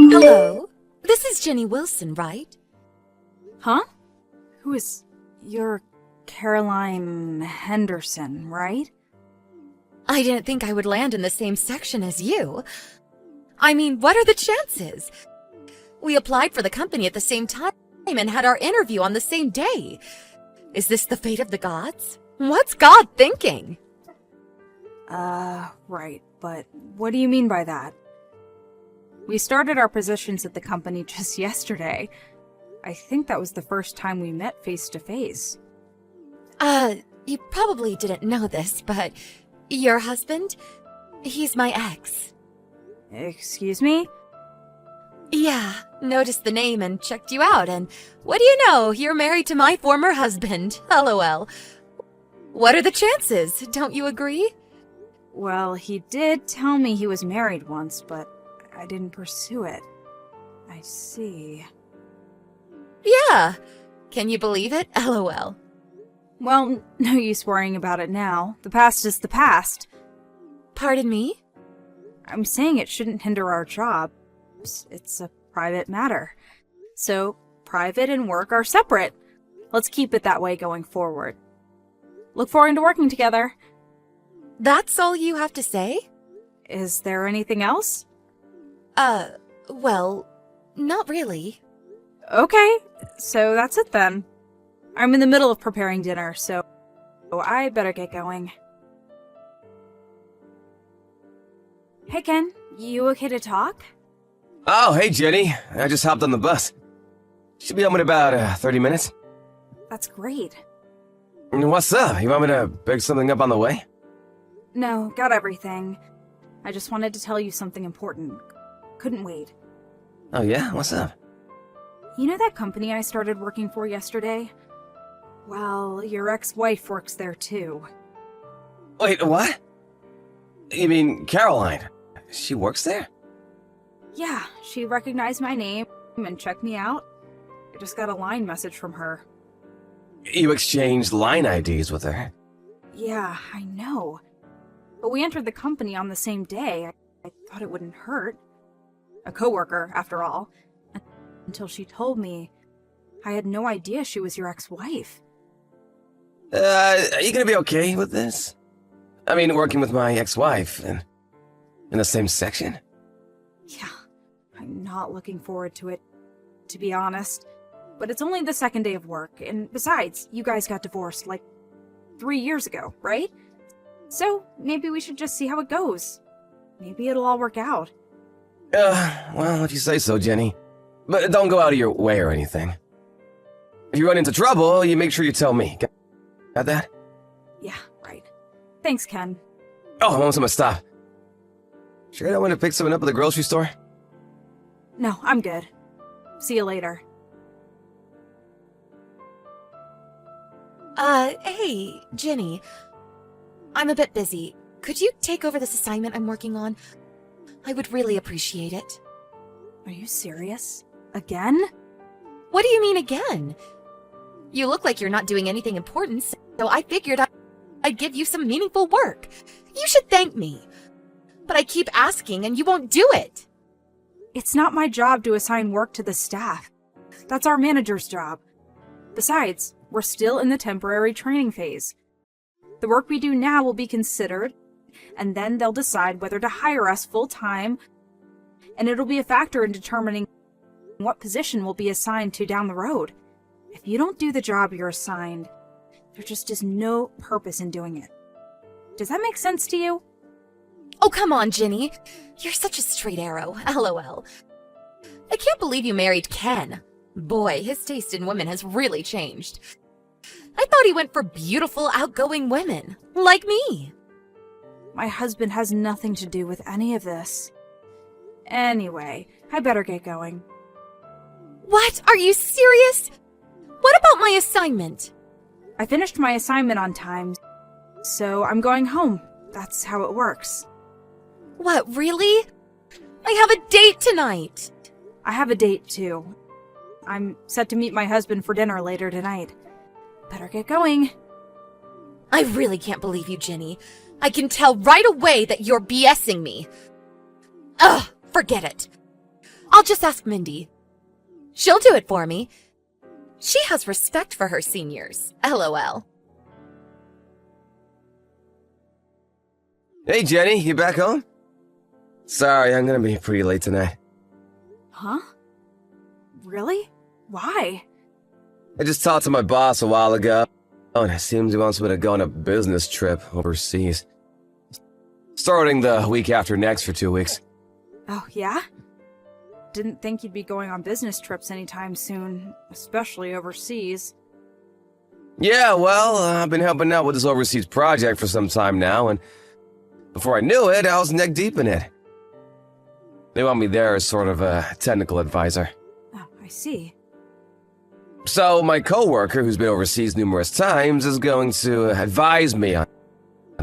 Hello? This is Jenny Wilson, right? Huh? You're Caroline Henderson, right? I didn't think I would land in the same section as you. I mean, what are the chances? We applied for the company at the same time and had our interview on the same day. Is this the fate of the gods? What's God thinking? Right, but what do you mean by that? We started our positions at the company just yesterday. I think that was the first time we met face to face. You probably didn't know this, but your husband? He's my ex. Excuse me? Yeah, noticed the name and checked you out, and what do you know? You're married to my former husband. LOL. What are the chances? Don't you agree? Well, he did tell me he was married once, but I didn't pursue it. I see. Yeah. Can you believe it? LOL. Well, no use worrying about it now. The past is the past. Pardon me? I'm saying it shouldn't hinder our jobs. It's a private matter. So, private and work are separate. Let's keep it that way going forward. Look forward to working together. That's all you have to say? Is there anything else? Well, not really. Okay, so that's it then. I'm in the middle of preparing dinner, so I better get going. Hey Ken, you okay to talk? Oh, hey Jenny. I just hopped on the bus. Should be home in about 30 minutes. That's great. What's up? You want me to pick something up on the way? No, got everything. I just wanted to tell you something important. Couldn't wait. Oh yeah? What's up? You know that company I started working for yesterday? Well, your ex-wife works there too. Wait, what? You mean Caroline? She works there? Yeah, she recognized my name and checked me out. I just got a line message from her. You exchanged line IDs with her? Yeah, I know. But we entered the company on the same day. I thought it wouldn't hurt. A coworker, after all. Until she told me I had no idea she was your ex-wife. Are you gonna be okay with this? I mean, working with my ex-wife and in the same section? Yeah, I'm not looking forward to it, to be honest. But it's only the second day of work, and besides, you guys got divorced, like, 3 years ago, right? So, maybe we should just see how it goes. Maybe it'll all work out. Well, if you say so, Jenny. But don't go out of your way or anything. If you run into trouble, you make sure you tell me. Got that? Yeah, right. Thanks, Ken. Oh, I'm almost at my stop. Sure I don't want to pick something up at the grocery store? No, I'm good. See you later. Hey, Jenny. I'm a bit busy. Could you take over this assignment I'm working on? I would really appreciate it. Are you serious? Again? What do you mean again? You look like you're not doing anything important, so I figured I'd give you some meaningful work. You should thank me. But I keep asking and you won't do it. It's not my job to assign work to the staff. That's our manager's job. Besides, we're still in the temporary training phase. The work we do now will be considered, and then they'll decide whether to hire us full-time, and it'll be a factor in determining what position will be assigned to down the road. If you don't do the job you're assigned, there just is no purpose in doing it. Does that make sense to you? Oh, come on, Jenny. You're such a straight arrow. LOL. I can't believe you married Ken. Boy, his taste in women has really changed. I thought he went for beautiful, outgoing women, like me. My husband has nothing to do with any of this. Anyway, I better get going. What? Are you serious? What about my assignment? I finished my assignment on time, so I'm going home. That's how it works. What, really? I have a date tonight. I have a date, too. I'm set to meet my husband for dinner later tonight. Better get going. I really can't believe you, Jenny. I can tell right away that you're BSing me. Ugh, forget it. I'll just ask Mindy. She'll do it for me. She has respect for her seniors. LOL. Hey, Jenny, you back home? Sorry, I'm gonna be pretty late tonight. Huh? Really? Why? I just talked to my boss a while ago, and it seems he wants me to go on a business trip overseas. Starting the week after next for 2 weeks. Oh, yeah? Didn't think you'd be going on business trips anytime soon, especially overseas. Yeah, well, I've been helping out with this overseas project for some time now, and before I knew it, I was neck deep in it. They want me there as sort of a technical advisor. Oh, I see. So my coworker, who's been overseas numerous times, is going to advise me on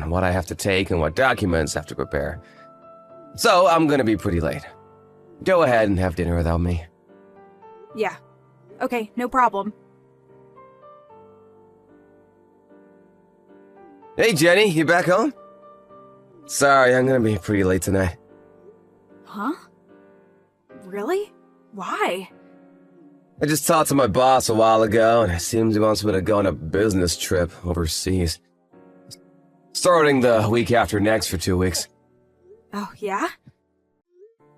what I have to take and what documents I have to prepare. So I'm gonna be pretty late. Go ahead and have dinner without me. Yeah. Okay, no problem. Hey, Jenny, you back home? Sorry, I'm gonna be pretty late tonight. Huh? Really? Why? I just talked to my boss a while ago, and it seems he wants me to go on a business trip overseas. Starting the week after next for 2 weeks. Oh, yeah?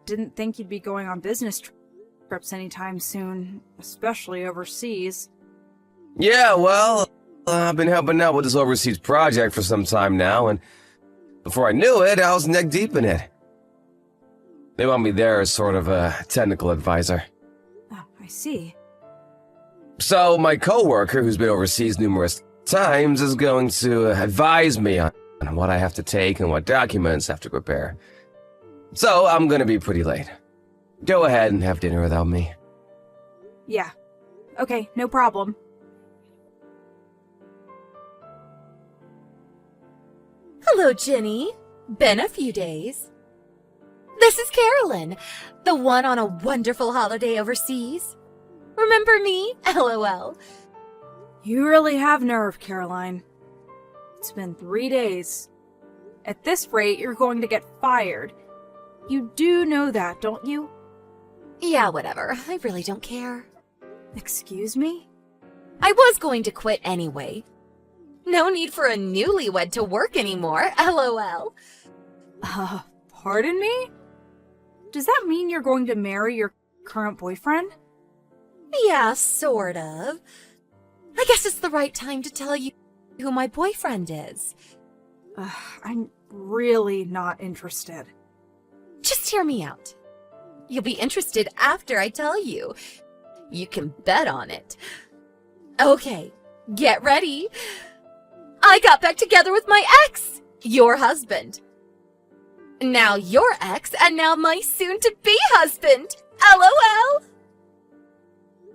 Didn't think you'd be going on business trips anytime soon, especially overseas. Yeah, well, I've been helping out with this overseas project for some time now, and before I knew it, I was neck deep in it. They want me there as sort of a technical advisor. Oh, I see. So my coworker, who's been overseas numerous times, is going to advise me on what I have to take and what documents I have to prepare. So I'm gonna be pretty late. Go ahead and have dinner without me. Yeah. Okay, no problem. Hello, Jenny. Been a few days. This is Carolyn, the one on a wonderful holiday overseas. Remember me? LOL. You really have nerve, Caroline. It's been 3 days. At this rate, you're going to get fired. You do know that, don't you? Yeah, whatever. I really don't care. Excuse me? I was going to quit anyway. No need for a newlywed to work anymore. LOL. Pardon me? Does that mean you're going to marry your current boyfriend? Yeah, sort of. I guess it's the right time to tell you who my boyfriend is. I'm really not interested. Just hear me out. You'll be interested after I tell you. You can bet on it. Okay, get ready. I got back together with my ex, your husband. Now your ex, and now my soon-to-be husband. LOL.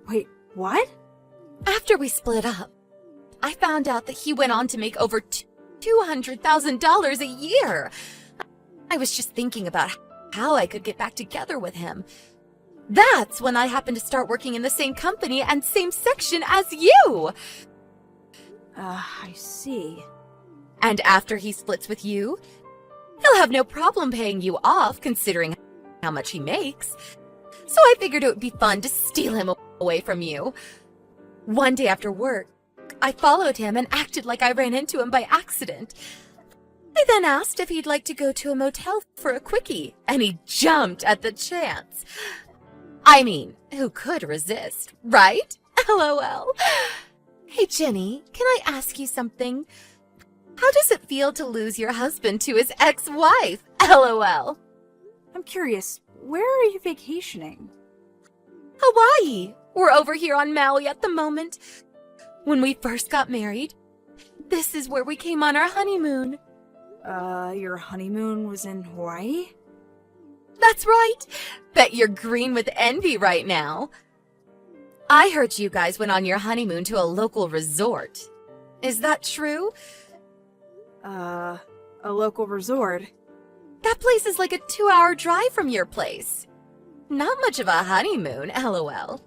Wait, what? After we split up, I found out that he went on to make over $200,000 a year. I was just thinking about how I could get back together with him. That's when I happened to start working in the same company and same section as you. I see. And after he splits with you, he'll have no problem paying you off considering how much he makes. So I figured it would be fun to steal him away from you. One day after work, I followed him and acted like I ran into him by accident. I then asked if he'd like to go to a motel for a quickie, and he jumped at the chance. I mean, who could resist, right? LOL. Hey, Jenny, can I ask you something? How does it feel to lose your husband to his ex-wife? LOL. I'm curious, where are you vacationing? Hawaii. We're over here on Maui at the moment. When we first got married, this is where we came on our honeymoon. Your honeymoon was in Hawaii? That's right. Bet you're green with envy right now. I heard you guys went on your honeymoon to a local resort. Is that true? A local resort? That place is like a 2-hour drive from your place. Not much of a honeymoon, LOL.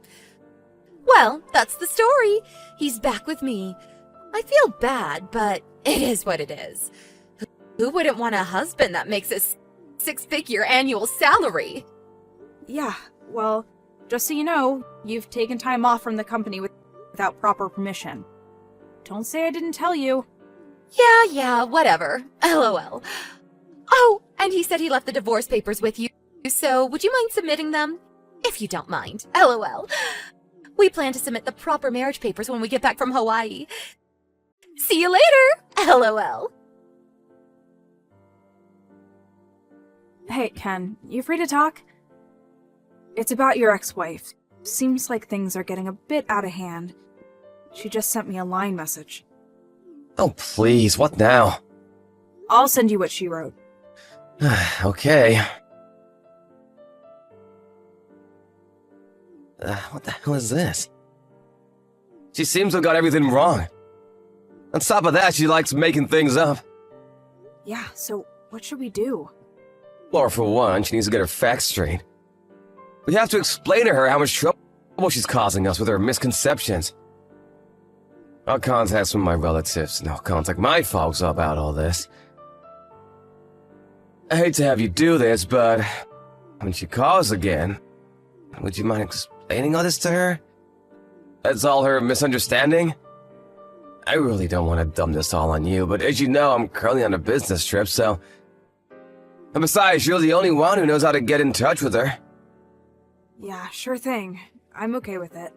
Well, that's the story. He's back with me. I feel bad, but it is what it is. Who wouldn't want a husband that makes a 6-figure annual salary? Yeah, well, just so you know, you've taken time off from the company without proper permission. Don't say I didn't tell you. Yeah, whatever. LOL. Oh, and he said he left the divorce papers with you, so would you mind submitting them? If you don't mind. LOL. We plan to submit the proper marriage papers when we get back from Hawaii. See you later! LOL. Hey, Ken, you free to talk? It's about your ex-wife. Seems like things are getting a bit out of hand. She just sent me a line message. Oh, please, what now? I'll send you what she wrote. Okay. What the hell is this? She seems to have got everything wrong. On top of that, she likes making things up. Yeah, so what should we do? Well, for one, she needs to get her facts straight. We have to explain to her how much trouble she's causing us with her misconceptions. I'll contact some of my relatives, and I'll contact my folks about all this. I hate to have you do this, but when she calls again, would you mind explaining all this to her? That's all her misunderstanding? I really don't want to dump this all on you, but as you know, I'm currently on a business trip, so... And besides, you're the only one who knows how to get in touch with her. Yeah, sure thing. I'm okay with it.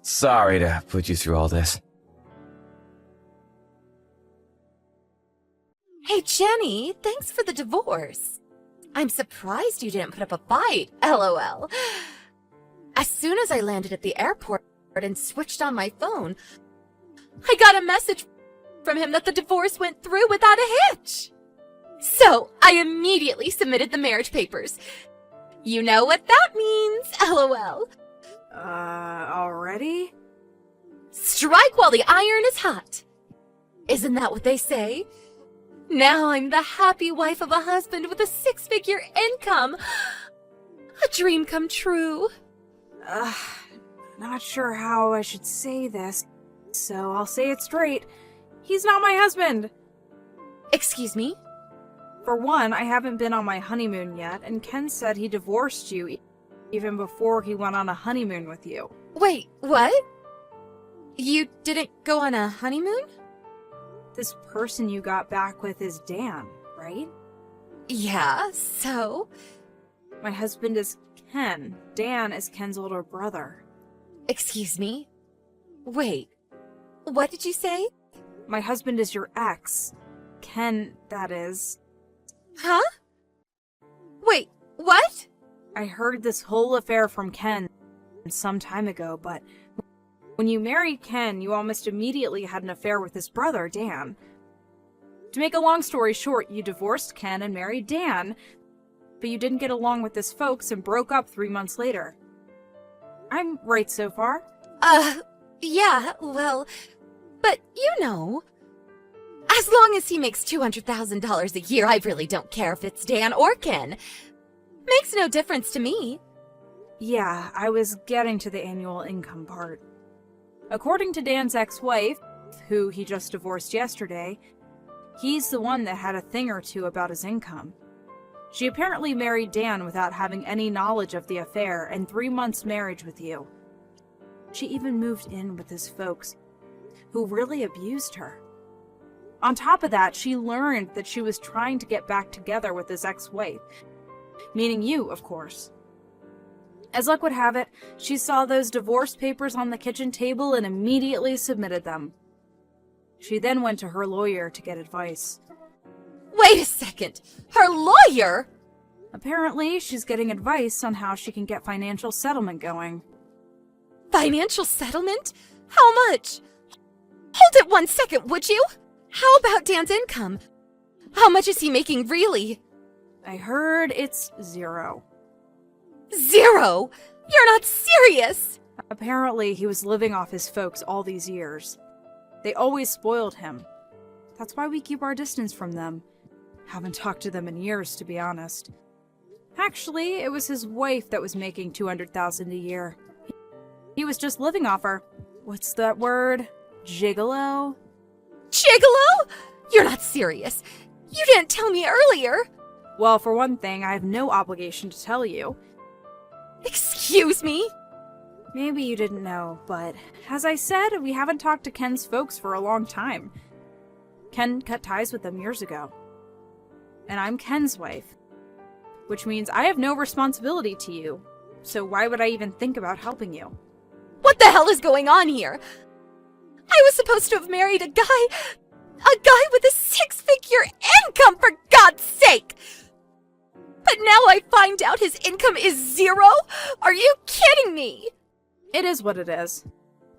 Sorry to put you through all this. Hey, Jenny, thanks for the divorce. I'm surprised you didn't put up a fight, LOL. As soon as I landed at the airport and switched on my phone, I got a message from him that the divorce went through without a hitch. So, I immediately submitted the marriage papers. You know what that means, LOL. Already? Strike while the iron is hot. Isn't that what they say? Now I'm the happy wife of a husband with a 6-figure income. A dream come true. Not sure how I should say this, so I'll say it straight. He's not my husband. Excuse me? For one, I haven't been on my honeymoon yet, and Ken said he divorced you even before he went on a honeymoon with you. Wait, what? You didn't go on a honeymoon? This person you got back with is Dan, right? Yeah, so? My husband is Ken. Dan is Ken's older brother. Excuse me? Wait, what did you say? My husband is your ex. Ken, that is. Huh? Wait, what? I heard this whole affair from Ken some time ago, but when you married Ken, you almost immediately had an affair with his brother, Dan. To make a long story short, you divorced Ken and married Dan, but you didn't get along with his folks and broke up 3 months later. I'm right so far? Yeah, well, but you know, as long as he makes $200,000 a year, I really don't care if it's Dan or Ken. Makes no difference to me. Yeah, I was getting to the annual income part. According to Dan's ex-wife, who he just divorced yesterday, he's the one that had a thing or two about his income. She apparently married Dan without having any knowledge of the affair and 3 months' marriage with you. She even moved in with his folks, who really abused her. On top of that, she learned that she was trying to get back together with his ex-wife, meaning you, of course. As luck would have it, she saw those divorce papers on the kitchen table and immediately submitted them. She then went to her lawyer to get advice. Wait a second! Her lawyer?! Apparently, she's getting advice on how she can get financial settlement going. Financial settlement? How much? Hold it 1 second, would you? How about Dan's income? How much is he making, really? I heard it's 0. 0? You're not serious! Apparently, he was living off his folks all these years. They always spoiled him. That's why we keep our distance from them. Haven't talked to them in years, to be honest. Actually, it was his wife that was making $200,000 a year. He was just living off her. What's that word? Gigolo? Gigolo? You're not serious. You didn't tell me earlier. Well, for one thing, I have no obligation to tell you. Excuse me? Maybe you didn't know, but as I said, we haven't talked to Ken's folks for a long time. Ken cut ties with them years ago. And I'm Ken's wife, which means I have no responsibility to you. So why would I even think about helping you? What the hell is going on here? I was supposed to have married a guy with a 6-figure income, for God's sake! But now I find out his income is 0? Are you kidding me? It is what it is.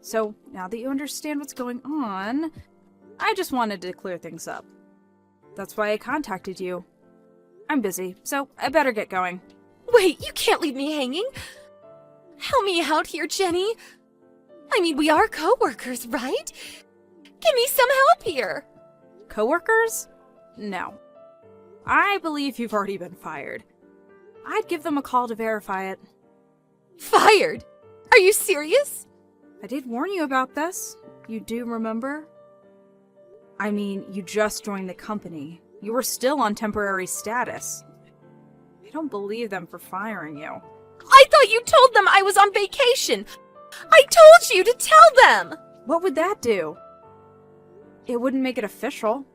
So now that you understand what's going on, I just wanted to clear things up. That's why I contacted you. I'm busy, so I better get going. Wait, you can't leave me hanging. Help me out here, Jenny. I mean, we are co-workers, right? Give me some help here. Coworkers? No. I believe you've already been fired. I'd give them a call to verify it. Fired? Are you serious? I did warn you about this. You do remember? I mean, you just joined the company. You were still on temporary status. I don't believe them for firing you. I thought you told them I was on vacation. I told you to tell them. What would that do? It wouldn't make it official.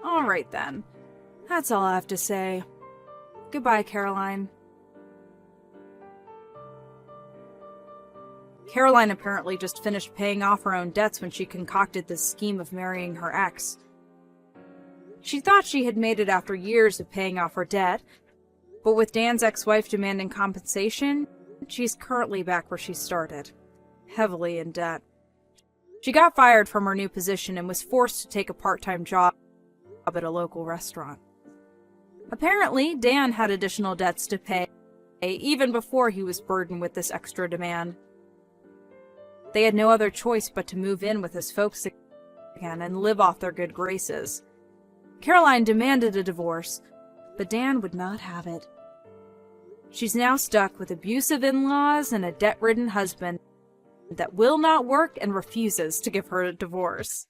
All right then. That's all I have to say. Goodbye, Caroline. Caroline apparently just finished paying off her own debts when she concocted this scheme of marrying her ex. She thought she had made it after years of paying off her debt, but with Dan's ex-wife demanding compensation, she's currently back where she started, heavily in debt. She got fired from her new position and was forced to take a part-time job at a local restaurant. Apparently, Dan had additional debts to pay, even before he was burdened with this extra demand. They had no other choice but to move in with his folks again and live off their good graces. Caroline demanded a divorce, but Dan would not have it. She's now stuck with abusive in-laws and a debt-ridden husband that will not work and refuses to give her a divorce.